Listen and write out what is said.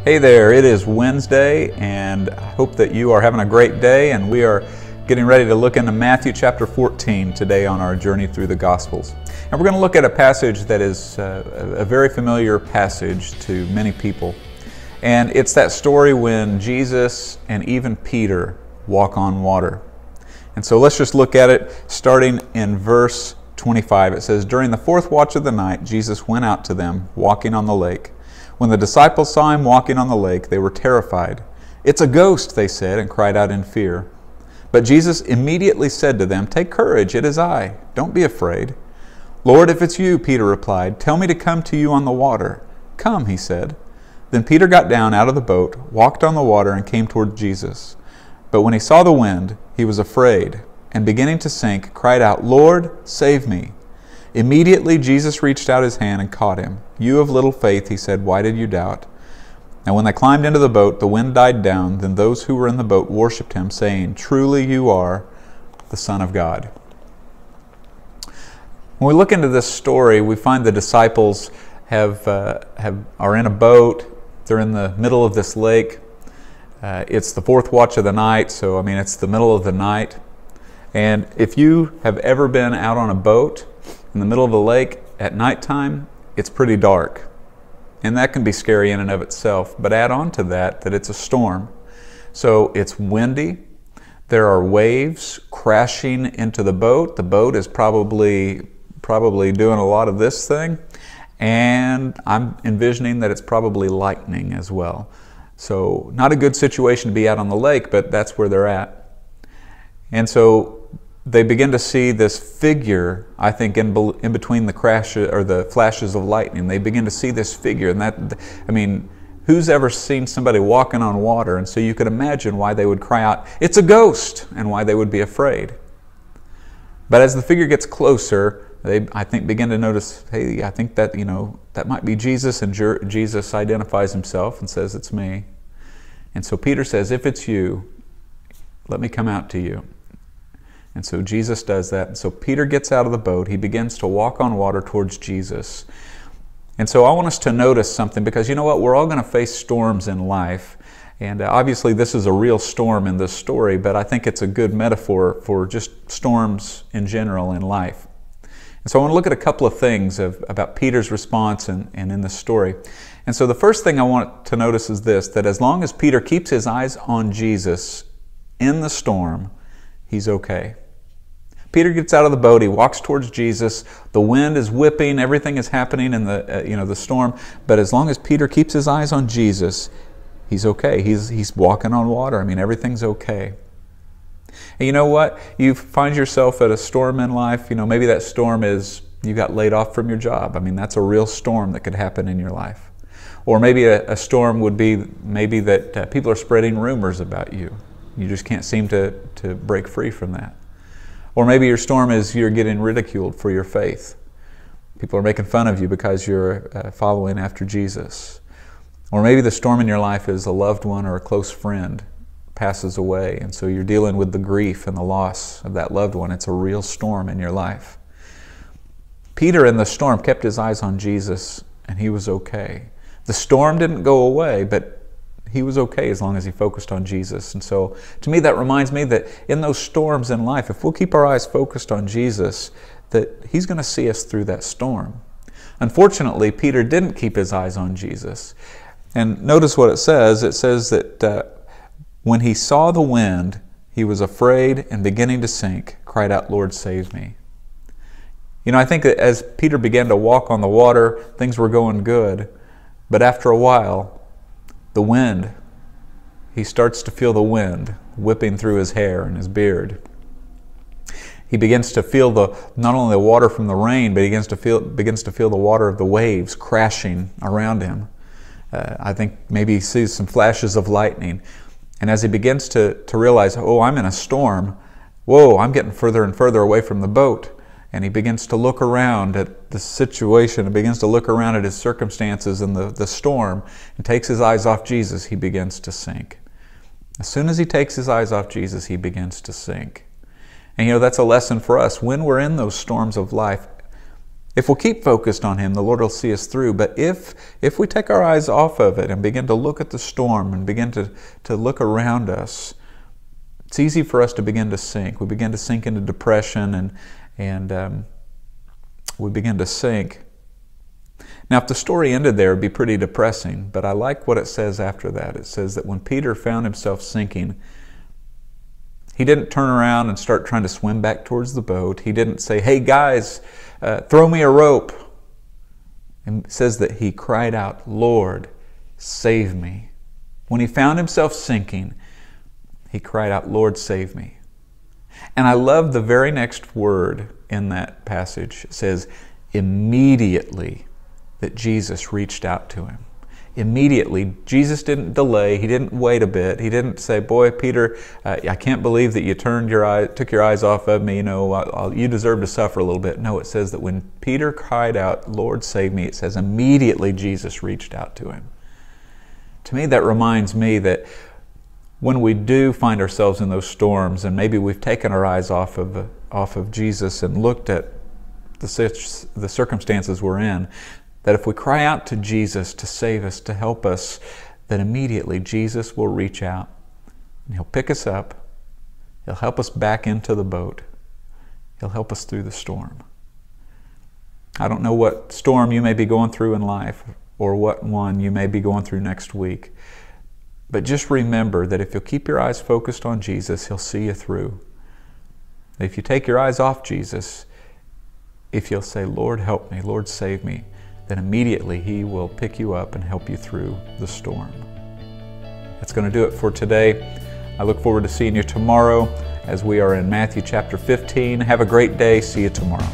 Hey there, it is Wednesday, and I hope that you are having a great day, and we are getting ready to look into Matthew chapter 14 today on our journey through the Gospels. And we're going to look at a passage that is a very familiar passage to many people. And it's that story when Jesus and even Peter walk on water. And so let's just look at it starting in verse 25. It says, "During the fourth watch of the night, Jesus went out to them, walking on the lake. When the disciples saw him walking on the lake, they were terrified. 'It's a ghost,' they said, and cried out in fear. But Jesus immediately said to them, 'Take courage, it is I. Don't be afraid.' 'Lord, if it's you,' Peter replied, 'tell me to come to you on the water.' 'Come,' he said. Then Peter got down out of the boat, walked on the water, and came toward Jesus. But when he saw the wind, he was afraid, and beginning to sink, cried out, 'Lord, save me.' Immediately Jesus reached out his hand and caught him. 'You of little faith,' he said, 'why did you doubt?' And when they climbed into the boat, the wind died down. Then those who were in the boat worshipped him, saying, 'Truly you are the Son of God.'" When we look into this story, we find the disciples are in a boat. They're in the middle of this lake. It's the fourth watch of the night, so it's the middle of the night. And if you have ever been out on a boat in the middle of a lake at nighttime, it's pretty dark. And that can be scary in and of itself. But add on to that it's a storm. So it's windy. There are waves crashing into the boat. The boat is probably doing a lot of this thing. And I'm envisioning that it's probably lightning as well. So not a good situation to be out on the lake, but that's where they're at. And so they begin to see this figure, I think, in between the crash or the flashes of lightning. They begin to see this figure, and who's ever seen somebody walking on water? And so you could imagine why they would cry out, "It's a ghost," and why they would be afraid. But as the figure gets closer, they, I think, begin to notice, hey, I think that that might be Jesus, and Jesus identifies himself and says, "It's me." And so Peter says, "If it's you, let me come out to you." And so Jesus does that. And so Peter gets out of the boat. He begins to walk on water towards Jesus. And so I want us to notice something, because you know what? We're all going to face storms in life. And obviously this is a real storm in this story, but I think it's a good metaphor for just storms in general in life. And so I want to look at a couple of things about Peter's response and in this story. And so the first thing I want to notice is this, that as long as Peter keeps his eyes on Jesus in the storm, he's okay. Peter gets out of the boat, he walks towards Jesus, the wind is whipping, everything is happening in the storm, but as long as Peter keeps his eyes on Jesus, he's okay. He's walking on water. Everything's okay. And you know what? You find yourself at a storm in life, maybe that storm is you got laid off from your job. That's a real storm that could happen in your life. Or maybe a storm would be maybe that people are spreading rumors about you. You just can't seem to break free from that. Or maybe your storm is you're getting ridiculed for your faith. People are making fun of you because you're following after Jesus. Or maybe the storm in your life is a loved one or a close friend passes away, and so you're dealing with the grief and the loss of that loved one. It's a real storm in your life. Peter in the storm kept his eyes on Jesus, and he was okay. The storm didn't go away, but he was okay as long as he focused on Jesus. And so to me that reminds me that in those storms in life, if we'll keep our eyes focused on Jesus, that he's going to see us through that storm. Unfortunately, Peter didn't keep his eyes on Jesus. And notice what it says. It says that when he saw the wind, he was afraid and beginning to sink, cried out, "Lord, save me." I think that as Peter began to walk on the water, things were going good. But after a while, the wind, he starts to feel the wind whipping through his hair and his beard. He begins to feel not only the water from the rain, but he begins to feel the water of the waves crashing around him. I think maybe he sees some flashes of lightning. And as he begins to realize, oh, I'm in a storm, whoa, I'm getting further and further away from the boat. And he begins to look around at the situation and begins to look around at his circumstances and the storm, and takes his eyes off Jesus, he begins to sink. As soon as he takes his eyes off Jesus, he begins to sink. And that's a lesson for us. When we're in those storms of life, If we'll keep focused on Him, the Lord will see us through. But if we take our eyes off of it and begin to look at the storm and begin to look around us, it's easy for us to begin to sink. We begin to sink into depression and we begin to sink. Now, if the story ended there, it'd be pretty depressing, but I like what it says after that. It says that when Peter found himself sinking, he didn't turn around and start trying to swim back towards the boat. He didn't say, "Hey guys, throw me a rope." And it says that he cried out, "Lord, save me." When he found himself sinking, he cried out, "Lord, save me." And I love the very next word in that passage. It says, immediately that Jesus reached out to him. Immediately. Jesus didn't delay. He didn't wait a bit. He didn't say, "Boy, Peter, I can't believe that you took your eyes off of me. You know, you deserve to suffer a little bit." No, it says that when Peter cried out, "Lord, save me," it says immediately Jesus reached out to him. To me, that reminds me that when we do find ourselves in those storms, and maybe we've taken our eyes off of Jesus and looked at the circumstances we're in, that if we cry out to Jesus to save us, to help us, then immediately Jesus will reach out and He'll pick us up. He'll help us back into the boat. He'll help us through the storm. I don't know what storm you may be going through in life or what one you may be going through next week, but just remember that if you'll keep your eyes focused on Jesus, He'll see you through. If you take your eyes off Jesus, if you'll say, "Lord, help me, Lord, save me," then immediately He will pick you up and help you through the storm. That's going to do it for today. I look forward to seeing you tomorrow as we are in Matthew chapter 15. Have a great day. See you tomorrow.